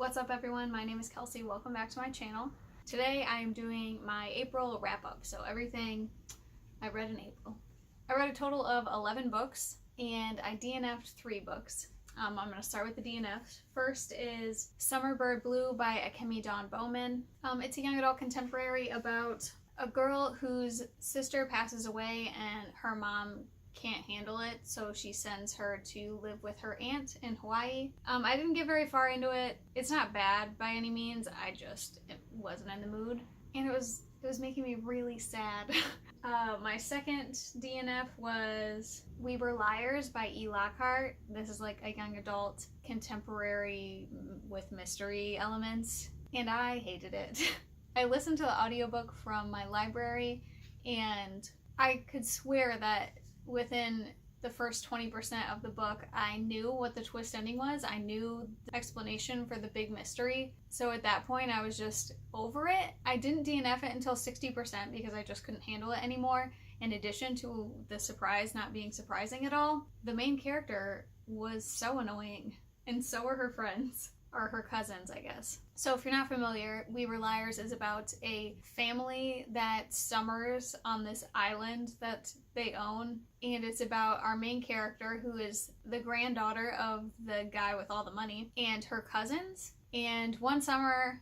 What's up everyone, my name is Kelsey, welcome back to my channel. Today I am doing my April wrap-up, so everything I read in April. I read a total of 11 books, and I DNF'd 3 books. I'm going to start with the DNFs. First is Summer Bird Blue by Akemi Bowman. It's a young adult contemporary about a girl whose sister passes away and her mom can't handle it, so she sends her to live with her aunt in Hawaii. I didn't get very far into it. It's not bad by any means, it wasn't in the mood, and it was making me really sad. My second DNF was We Were Liars by Lockhart. This is like a young adult contemporary with mystery elements, and I hated it. I listened to the audiobook from my library, and I could swear that within the first 20% of the book, I knew what the twist ending was. I knew the explanation for the big mystery. So at that point, I was just over it. I didn't DNF it until 60% because I just couldn't handle it anymore. In addition to the surprise not being surprising at all, the main character was so annoying, and so were her friends. Or her cousins, I guess. So if you're not familiar, We Were Liars is about a family that summers on this island that they own, and it's about our main character, who is the granddaughter of the guy with all the money, and her cousins. And one summer,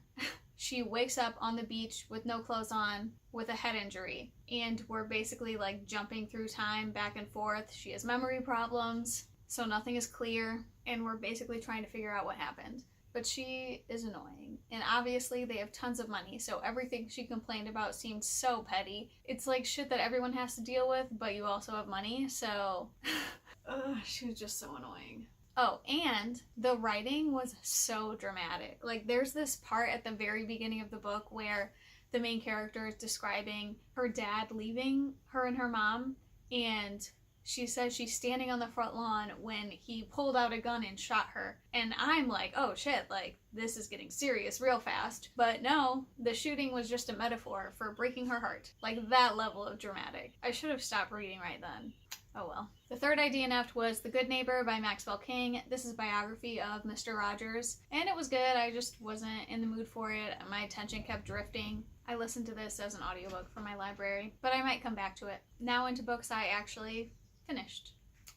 she wakes up on the beach with no clothes on with a head injury, and we're basically like jumping through time back and forth. She has memory problems, so nothing is clear, and we're basically trying to figure out what happened. But she is annoying, and obviously they have tons of money, so everything she complained about seemed so petty. It's like shit that everyone has to deal with, but you also have money, so she was just so annoying. Oh, and the writing was so dramatic. Like, there's this part at the very beginning of the book where the main character is describing her dad leaving her and her mom, and she says she's standing on the front lawn when he pulled out a gun and shot her. And I'm like, oh shit, like, this is getting serious real fast. But no, the shooting was just a metaphor for breaking her heart. Like, that level of dramatic. I should have stopped reading right then. Oh well. The third I DNF'd was The Good Neighbor by Maxwell King. This is a biography of Mr. Rogers, and it was good. I just wasn't in the mood for it. My attention kept drifting. I listened to this as an audiobook from my library, but I might come back to it. Now into books I actually finished.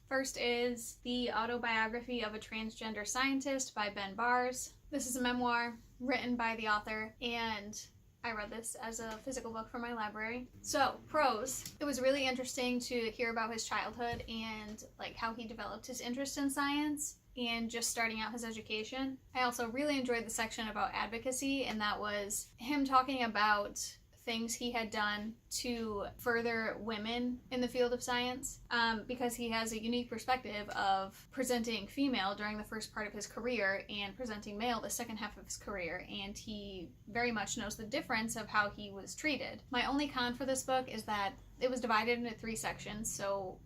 First is The Autobiography of a Transgender Scientist by Ben Bars. This is a memoir written by the author, and I read this as a physical book from my library. So, pros. It was really interesting to hear about his childhood and like how he developed his interest in science and just starting out his education. I also really enjoyed the section about advocacy, and that was him talking about things he had done to further women in the field of science, because he has a unique perspective of presenting female during the first part of his career and presenting male the second half of his career, and he very much knows the difference of how he was treated. My only con for this book is that it was divided into 3 sections, so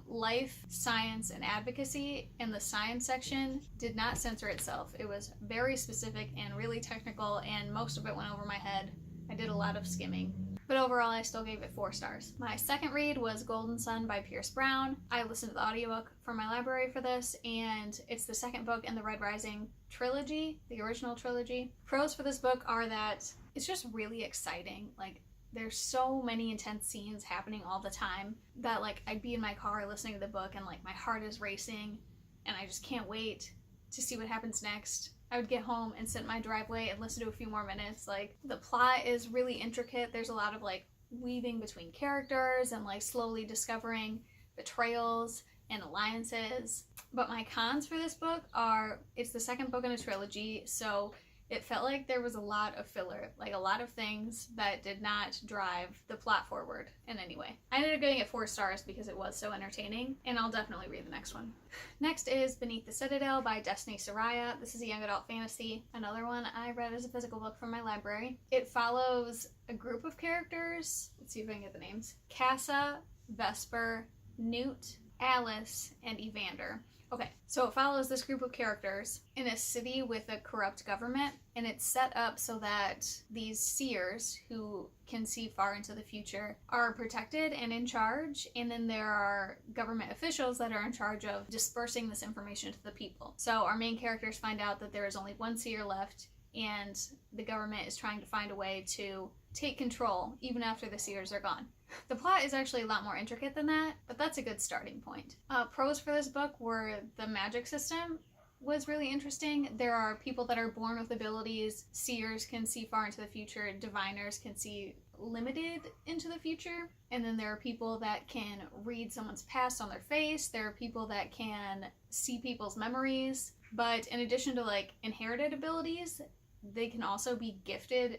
life, science, and advocacy, and the science section did not censor itself. It was very specific and really technical, and most of it went over my head. I did a lot of skimming, but overall I still gave it 4 stars. My second read was Golden Sun by Pierce Brown. I listened to the audiobook from my library for this, and it's the second book in the Red Rising trilogy, the original trilogy. Pros for this book are that it's just really exciting. Like, there's so many intense scenes happening all the time that like I'd be in my car listening to the book and like my heart is racing and I just can't wait to see what happens next. I would get home and sit in my driveway and listen to a few more minutes. Like, the plot is really intricate. There's a lot of like weaving between characters and like slowly discovering betrayals and alliances. But my cons for this book are, it's the second book in a trilogy, so it felt like there was a lot of filler, like a lot of things that did not drive the plot forward in any way. I ended up giving it 4 stars because it was so entertaining, and I'll definitely read the next one. Next is Beneath the Citadel by Destiny Soria. This is a young adult fantasy, another one I read as a physical book from my library. It follows a group of characters. Let's see if I can get the names. Casa, Vesper, Newt, Alice, and Evander. Okay, so it follows this group of characters in a city with a corrupt government, and it's set up so that these seers who can see far into the future are protected and in charge, and then there are government officials that are in charge of dispersing this information to the people. So our main characters find out that there is only one seer left, and the government is trying to find a way to take control even after the seers are gone. The plot is actually a lot more intricate than that, but that's a good starting point. Pros for this book were the magic system was really interesting. There are people that are born with abilities. Seers can see far into the future. Diviners can see limited into the future. And then there are people that can read someone's past on their face. There are people that can see people's memories. But in addition to like inherited abilities, they can also be gifted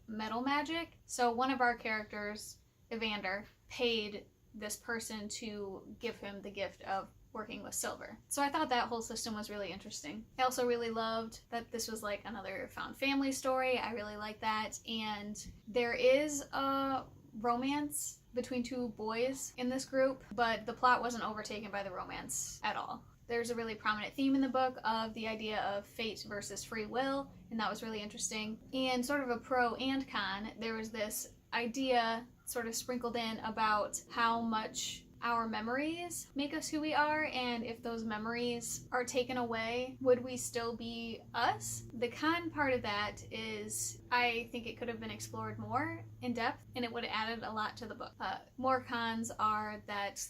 metal magic. So one of our characters, Evander, paid this person to give him the gift of working with silver. So I thought that whole system was really interesting. I also really loved that this was like another found family story. I really like that. And there is a romance between two boys in this group, but the plot wasn't overtaken by the romance at all. There's a really prominent theme in the book of the idea of fate versus free will, and that was really interesting. And sort of a pro and con, there was this idea sort of sprinkled in about how much our memories make us who we are, and if those memories are taken away, would we still be us? The con part of that is I think it could have been explored more in depth, and it would have added a lot to the book. More cons are that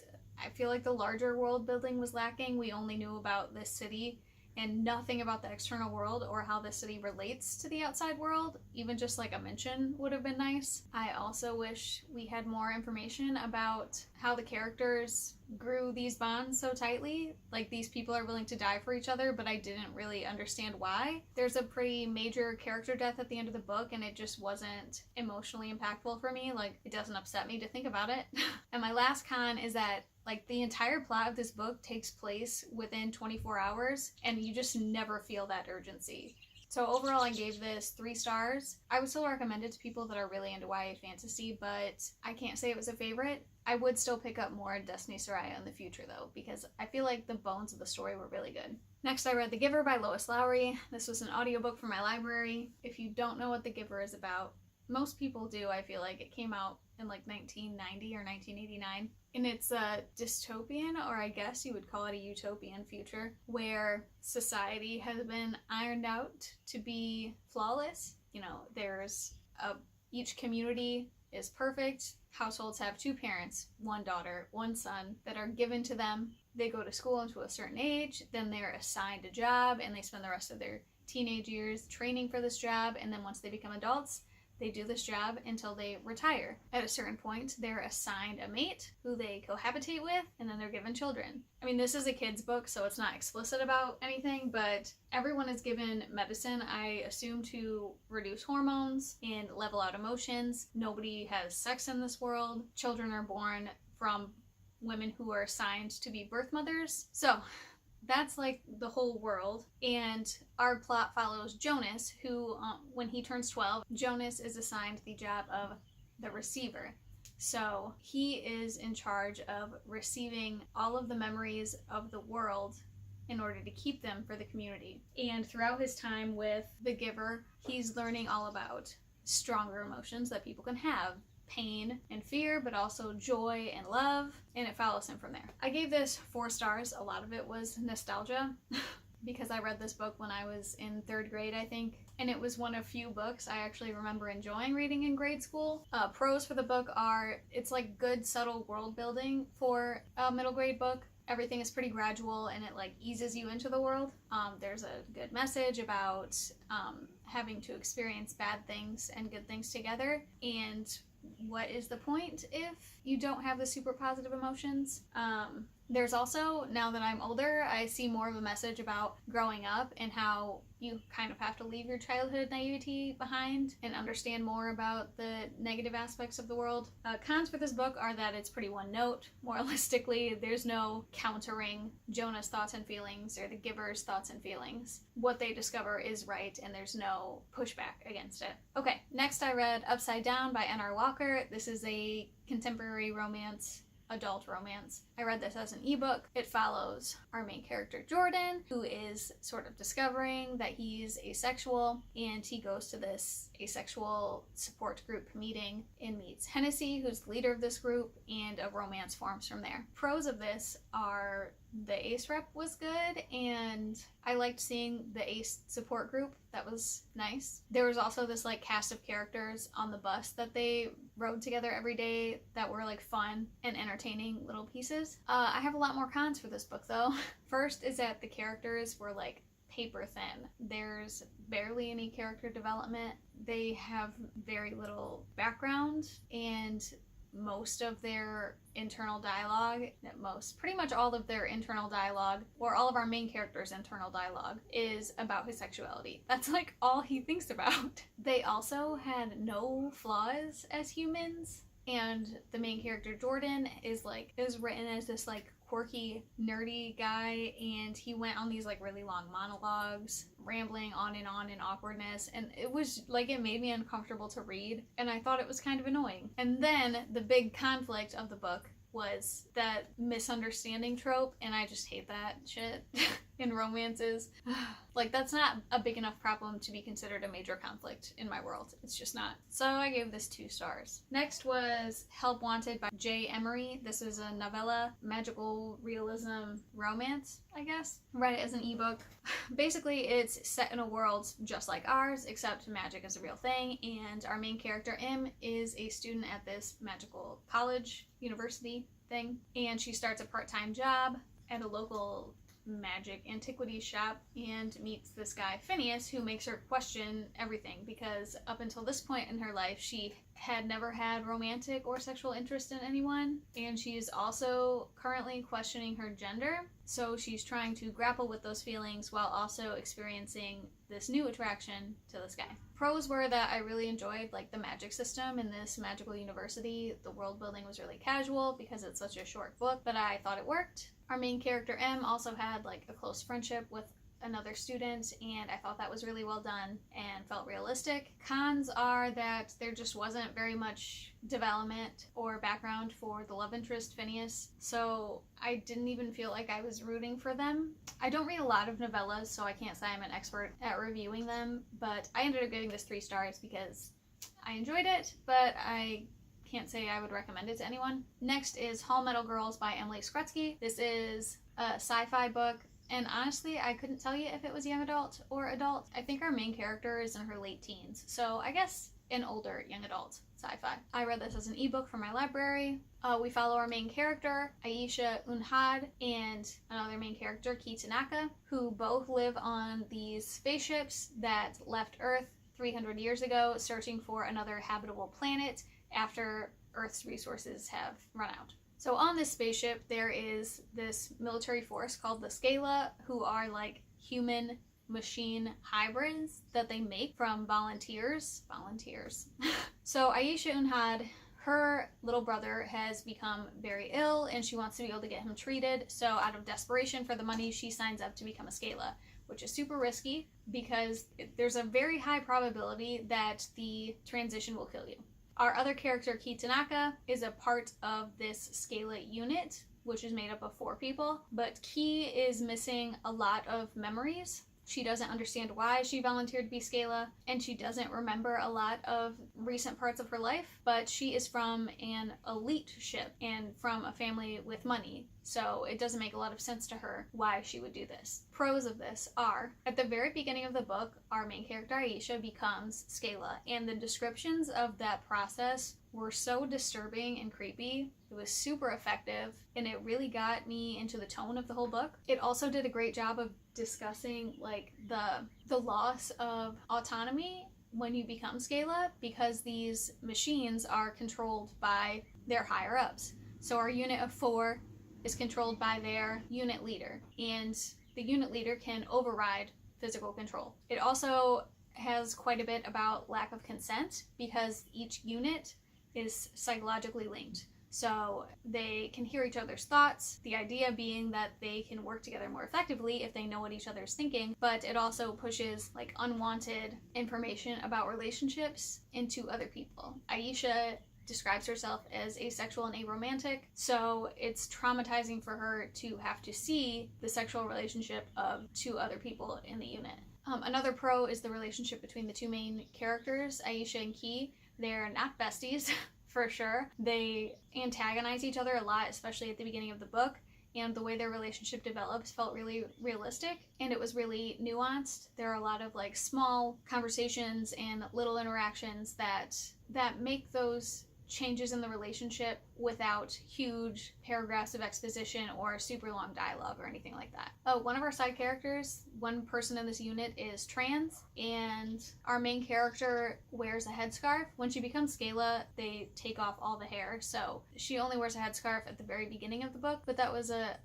I feel like the larger world building was lacking. We only knew about this city and nothing about the external world or how the city relates to the outside world. Even just like a mention would have been nice. I also wish we had more information about how the characters grew these bonds so tightly. Like, these people are willing to die for each other, but I didn't really understand why. There's a pretty major character death at the end of the book, and it just wasn't emotionally impactful for me. Like, it doesn't upset me to think about it. And my last con is that like the entire plot of this book takes place within 24 hours, and you just never feel that urgency. So overall, I gave this 3 stars. I would still recommend it to people that are really into YA fantasy, but I can't say it was a favorite. I would still pick up more Destiny Soria in the future though, because I feel like the bones of the story were really good. Next, I read The Giver by Lois Lowry. This was an audiobook from my library. If you don't know what The Giver is about, most people do, I feel like. It came out in like 1990 or 1989. And it's a dystopian, or I guess you would call it a utopian future, where society has been ironed out to be flawless. You know, each community is perfect. Households have 2 parents, 1 daughter, 1 son, that are given to them. They go to school until a certain age, then they're assigned a job, and they spend the rest of their teenage years training for this job, and then once they become adults, they do this job until they retire. At a certain point, they're assigned a mate who they cohabitate with, and then they're given children. I mean, this is a kid's book, so it's not explicit about anything, but everyone is given medicine, I assume, to reduce hormones and level out emotions. Nobody has sex in this world. Children are born from women who are assigned to be birth mothers. So that's like the whole world, and our plot follows Jonas, who when he turns 12, Jonas is assigned the job of the receiver. So he is in charge of receiving all of the memories of the world in order to keep them for the community. And throughout his time with The Giver, he's learning all about stronger emotions that people can have. Pain and fear, but also joy and love, and it follows him from there. I gave this 4 stars. A lot of it was nostalgia because I read this book when I was in 3rd grade, I think, and it was one of few books I actually remember enjoying reading in grade school. Pros for the book are it's like good subtle world building for a middle grade book. Everything is pretty gradual and it like eases you into the world. There's a good message about having to experience bad things and good things together, and what is the point if you don't have the super positive emotions? There's also, now that I'm older, I see more of a message about growing up and how you kind of have to leave your childhood naivety behind and understand more about the negative aspects of the world. Cons for this book are that it's pretty one note. Moralistically, there's no countering Jonah's thoughts and feelings or the giver's thoughts and feelings. What they discover is right, and there's no pushback against it. Okay, next I read Upside Down by N.R. Walker. This is a contemporary romance adult romance. I read this as an ebook. It follows our main character Jordan, who is sort of discovering that he's asexual, and he goes to this asexual support group meeting and meets Hennessy, who's the leader of this group, and a romance forms from there. Pros of this are the ace rep was good, and I liked seeing the ace support group. That was nice. There was also this like cast of characters on the bus that they rode together every day that were like fun and entertaining little pieces. I have a lot more cons for this book though. First is that the characters were like paper thin. There's barely any character development. They have very little background, and most of their internal dialogue, pretty much all of their internal dialogue, or all of our main character's internal dialogue, is about his sexuality. That's like all he thinks about. They also had no flaws as humans, and the main character Jordan is written as this like quirky, nerdy guy, and he went on these like really long monologues, rambling on in awkwardness, and it was like, it made me uncomfortable to read, and I thought it was kind of annoying. And then the big conflict of the book was that misunderstanding trope, and I just hate that shit in romances. Like, that's not a big enough problem to be considered a major conflict in my world. It's just not. So I gave this 2 stars. Next was Help Wanted by J. Emery. This is a novella, magical realism romance, I guess. Read it as an ebook. Basically, it's set in a world just like ours, except magic is a real thing, and our main character, M, is a student at this magical college, university thing, and she starts a part-time job at a local magic antiquities shop and meets this guy Phineas, who makes her question everything, because up until this point in her life she had never had romantic or sexual interest in anyone, and she's also currently questioning her gender, so she's trying to grapple with those feelings while also experiencing this new attraction to this guy. Pros were that I really enjoyed like the magic system in this magical university. The world building was really casual because it's such a short book, but I thought it worked. Our main character M also had like a close friendship with another student, and I thought that was really well done and felt realistic. Cons are that there just wasn't very much development or background for the love interest Phineas, so I didn't even feel like I was rooting for them. I don't read a lot of novellas, so I can't say I'm an expert at reviewing them, but I ended up giving this 3 stars because I enjoyed it, but I can't say I would recommend it to anyone. Next is Hullmetal Girls by Emily Skrutskie. This is a sci-fi book, and honestly, I couldn't tell you if it was young adult or adult. I think our main character is in her late teens, so I guess an older young adult sci-fi. I read this as an ebook from my library. We follow our main character, Aisha Unhad, and another main character, Ki Tanaka, who both live on these spaceships that left Earth 300 years ago, searching for another habitable planet after Earth's resources have run out. So on this spaceship, there is this military force called the Scala, who are like human machine hybrids that they make from volunteers. So Aisha Unhad, her little brother has become very ill, and she wants to be able to get him treated. So out of desperation for the money, she signs up to become a Scala, which is super risky because there's a very high probability that the transition will kill you. Our other character, Ki Tanaka, is a part of this Scala unit, which is made up of 4 people, but Ki is missing a lot of memories. She doesn't understand why she volunteered to be Scala, and she doesn't remember a lot of recent parts of her life, but she is from an elite ship and from a family with money, so it doesn't make a lot of sense to her why she would do this. Pros of this are, at the very beginning of the book, our main character Aisha becomes Scala, and the descriptions of that process were so disturbing and creepy. It was super effective, and it really got me into the tone of the whole book. It also did a great job of discussing like the loss of autonomy when you become Scala, because these machines are controlled by their higher ups. So our unit of 4 is controlled by their unit leader, and the unit leader can override physical control. It also has quite a bit about lack of consent, because each unit is psychologically linked. So they can hear each other's thoughts, the idea being that they can work together more effectively if they know what each other's thinking, but it also pushes like unwanted information about relationships into other people. Aisha describes herself as asexual and aromantic, so it's traumatizing for her to have to see the sexual relationship of two other people in the unit. Another pro is the relationship between the two main characters, Aisha and Key. They're not besties, for sure. They antagonize each other a lot, especially at the beginning of the book, and the way their relationship develops felt really realistic, and it was really nuanced. There are a lot of like small conversations and little interactions that make those changes in the relationship without huge paragraphs of exposition or super long dialogue or anything like that. Oh, one of our side characters, one person in this unit is trans, and our main character wears a headscarf. When she becomes Scala, they take off all the hair, so she only wears a headscarf at the very beginning of the book, but that was a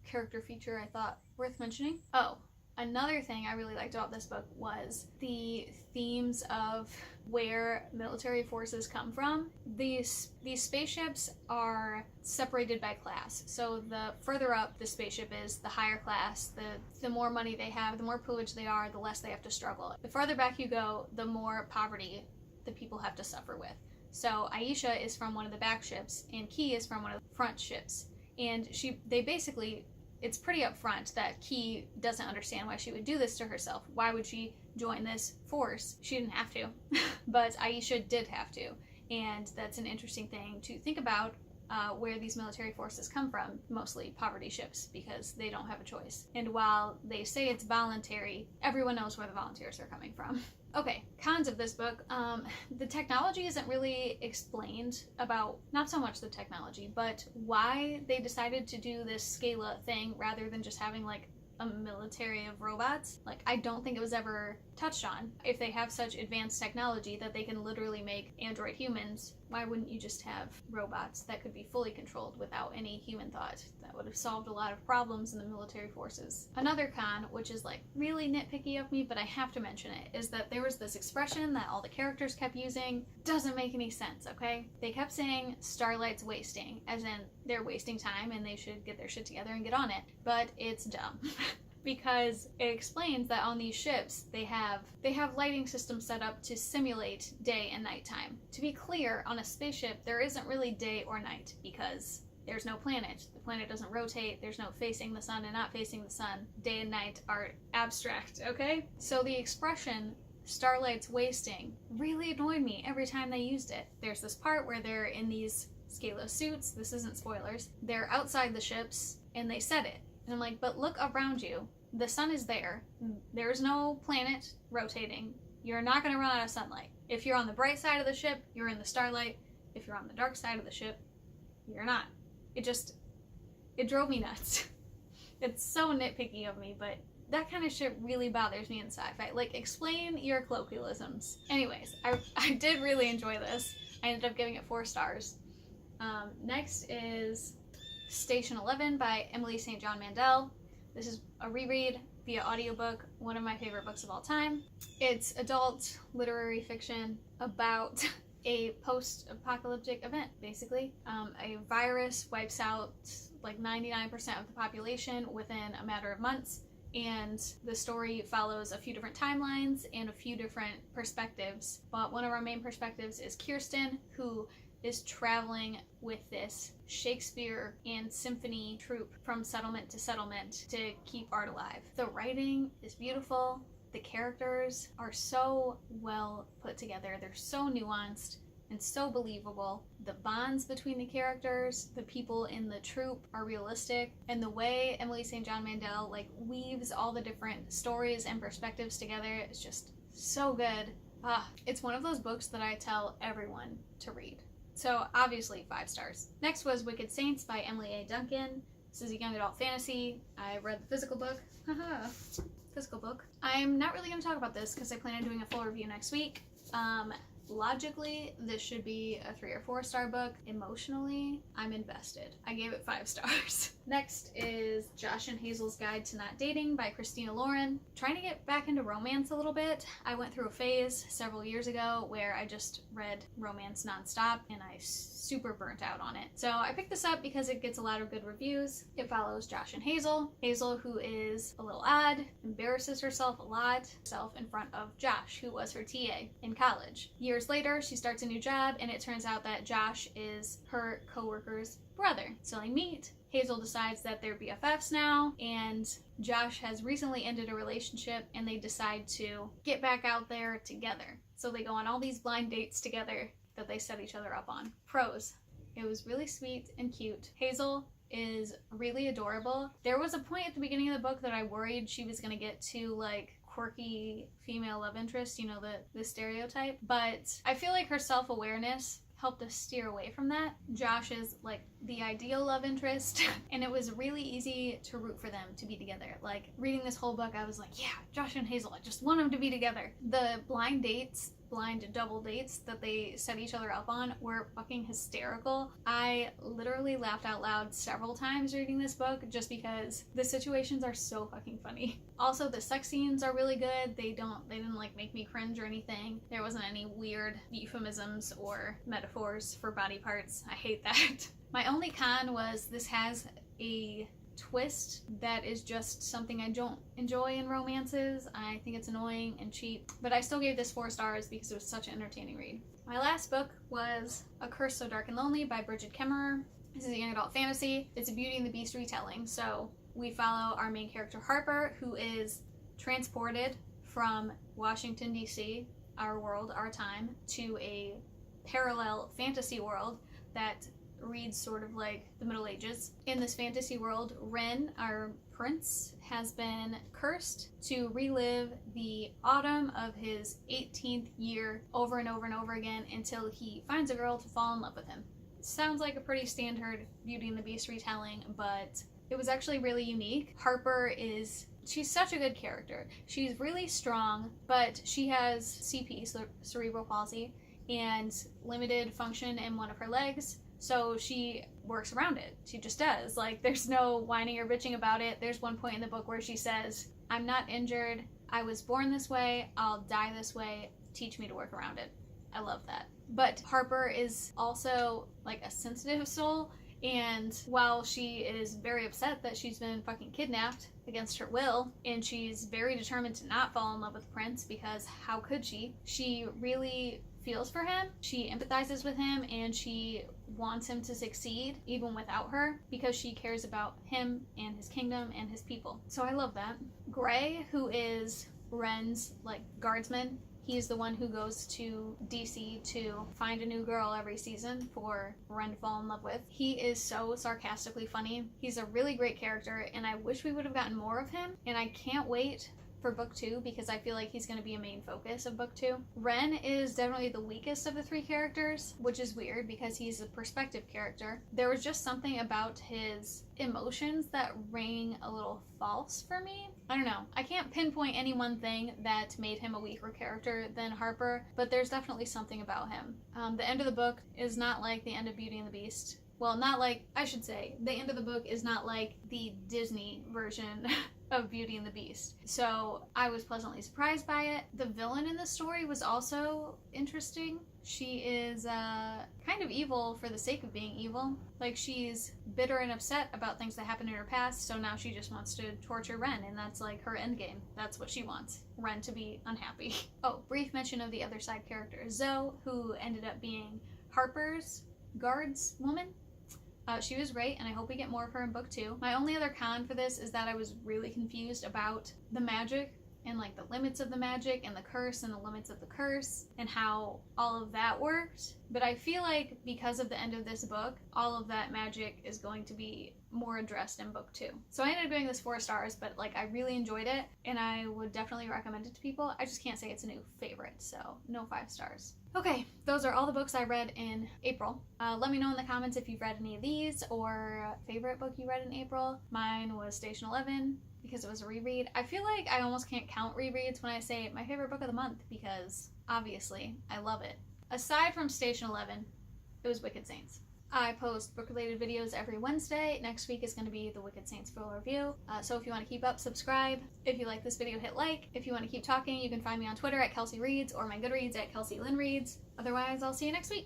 character feature I thought worth mentioning. Oh, another thing I really liked about this book was the themes of where military forces come from. These spaceships are separated by class. So the further up the spaceship is, the higher class, the more money they have, the more privileged they are, the less they have to struggle. The farther back you go, the more poverty the people have to suffer with. So Aisha is from one of the back ships, and Key is from one of the front ships. And they basically, it's pretty upfront that Key doesn't understand why she would do this to herself. Why would she join this force? She didn't have to, but Aisha did have to. And that's an interesting thing to think about, where these military forces come from, mostly poverty ships, because they don't have a choice. And while they say it's voluntary, everyone knows where the volunteers are coming from. Okay, cons of this book. The technology isn't really explained about, not so much the technology, but why they decided to do this Scala thing rather than just having like a military of robots. Like, I don't think it was ever touched on. If they have such advanced technology that they can literally make android humans, why wouldn't you just have robots that could be fully controlled without any human thought? That would have solved a lot of problems in the military forces. Another con, which is like really nitpicky of me, but I have to mention it, is that there was this expression that all the characters kept using. Doesn't make any sense, okay? They kept saying Starlight's wasting, as in they're wasting time and they should get their shit together and get on it, but it's dumb. Because it explains that on these ships they have lighting systems set up to simulate day and nighttime. To be clear, on a spaceship there isn't really day or night because there's no planet. The planet doesn't rotate. There's no facing the sun and not facing the sun. Day and night are abstract, okay? So the expression Starlight's wasting really annoyed me every time they used it. There's this part where they're in these Scala suits. This isn't spoilers. They're outside the ships and they said it. And I'm like, but look around you. The sun is there. There's no planet rotating. You're not going to run out of sunlight. If you're on the bright side of the ship, you're in the starlight. If you're on the dark side of the ship, you're not. It drove me nuts. It's so nitpicky of me, but that kind of shit really bothers me in sci-fi. Like, explain your colloquialisms. Anyways, I did really enjoy this. I ended up giving it 4 stars. Next is Station 11 by Emily St. John Mandel. This is a reread via audiobook, one of my favorite books of all time. It's adult literary fiction about a post-apocalyptic event, basically. A virus wipes out like 99% of the population within a matter of months, and the story follows a few different timelines and a few different perspectives. But one of our main perspectives is Kirsten, who is traveling with this Shakespeare and symphony troupe from settlement to settlement to keep art alive. The writing is beautiful. The characters are so well put together. They're so nuanced and so believable. The bonds between the characters, the people in the troupe are realistic, and the way Emily St. John Mandel like weaves all the different stories and perspectives together is just so good. It's one of those books that I tell everyone to read. So obviously 5 stars. Next was Wicked Saints by Emily A. Duncan. This is a young adult fantasy. I read the physical book. Haha. Physical book. I'm not really going to talk about this because I plan on doing a full review next week. Logically, this should be a 3 or 4 star book. Emotionally, I'm invested. I gave it 5 stars. Next is Josh and Hazel's Guide to Not Dating by Christina Lauren. Trying to get back into romance a little bit. I went through a phase several years ago where I just read romance nonstop and I super burnt out on it. So I picked this up because it gets a lot of good reviews. It follows Josh and Hazel. Hazel, who is a little odd, embarrasses herself a lot, in front of Josh, who was her TA in college. Years years later, she starts a new job, and it turns out that Josh is her co-worker's brother. So they meet. Hazel decides that they're BFFs now, and Josh has recently ended a relationship, and they decide to get back out there together. So they go on all these blind dates together that they set each other up on. Pros. It was really sweet and cute. Hazel is really adorable. There was a point at the beginning of the book that I worried she was gonna get too, like, quirky female love interest, you know, the stereotype, but I feel like her self-awareness helped us steer away from that. Josh is like the ideal love interest, and it was really easy to root for them to be together. Like, reading this whole book, I was like, yeah, Josh and Hazel, I just want them to be together. The blind double dates that they set each other up on were fucking hysterical. I literally laughed out loud several times reading this book just because the situations are so fucking funny. Also, the sex scenes are really good. They didn't like make me cringe or anything. There wasn't any weird euphemisms or metaphors for body parts. I hate that. My only con was this has a twist that is just something I don't enjoy in romances. I think it's annoying and cheap, but I still gave this 4 stars because it was such an entertaining read. My last book was A Curse So Dark and Lonely by Brigid Kemmerer. This is a young adult fantasy. It's a Beauty and the Beast retelling. So we follow our main character Harper, who is transported from Washington, D.C., our world, our time, to a parallel fantasy world that reads sort of like the Middle Ages. In this fantasy world, Ren, our prince, has been cursed to relive the autumn of his 18th year over and over and over again until he finds a girl to fall in love with him. Sounds like a pretty standard Beauty and the Beast retelling, but it was actually really unique. Harper she's such a good character. She's really strong, but she has CP, so cerebral palsy, and limited function in one of her legs. So she works around it. She just does. Like, there's no whining or bitching about it. There's one point in the book where she says, I'm not injured. I was born this way. I'll die this way. Teach me to work around it. I love that. But Harper is also like a sensitive soul. And while she is very upset that she's been fucking kidnapped against her will, and she's very determined to not fall in love with Prince because how could she really feels for him. She empathizes with him, and she wants him to succeed even without her because she cares about him and his kingdom and his people. So I love that. Gray, who is Ren's like guardsman, he's the one who goes to DC to find a new girl every season for Ren to fall in love with. He is so sarcastically funny. He's a really great character, and I wish we would have gotten more of him, and I can't wait for book 2 because I feel like he's going to be a main focus of book 2. Ren is definitely the weakest of the 3 characters, which is weird because he's a perspective character. There was just something about his emotions that rang a little false for me. I don't know. I can't pinpoint any one thing that made him a weaker character than Harper, but there's definitely something about him. The end of the book is not like the end of Beauty and the Beast. Well, not like, I should say, the end of the book is not like the Disney version of Beauty and the Beast. So I was pleasantly surprised by it. The villain in the story was also interesting. She is kind of evil for the sake of being evil. Like, she's bitter and upset about things that happened in her past, so now she just wants to torture Ren, and that's like her endgame. That's what she wants. Ren to be unhappy. Oh, brief mention of the other side character, Zoe, who ended up being Harper's guards woman. She was great, and I hope we get more of her in book 2. My only other con for this is that I was really confused about the magic and like the limits of the magic and the curse and the limits of the curse and how all of that worked. But I feel like because of the end of this book, all of that magic is going to be more addressed in book 2. So I ended up giving this 4 stars, but like I really enjoyed it and I would definitely recommend it to people. I just can't say it's a new favorite, so no 5 stars. Okay, those are all the books I read in April. Let me know in the comments if you've read any of these or favorite book you read in April. Mine was Station 11 because it was a reread. I feel like I almost can't count rereads when I say my favorite book of the month because obviously I love it. Aside from Station 11, it was Wicked Saints. I post book-related videos every Wednesday. Next week is going to be the Wicked Saints full review. So if you want to keep up, subscribe. If you like this video, hit like. If you want to keep talking, you can find me on Twitter at Kelsey Reads or my Goodreads at Kelsey Lynn Reads. Otherwise, I'll see you next week.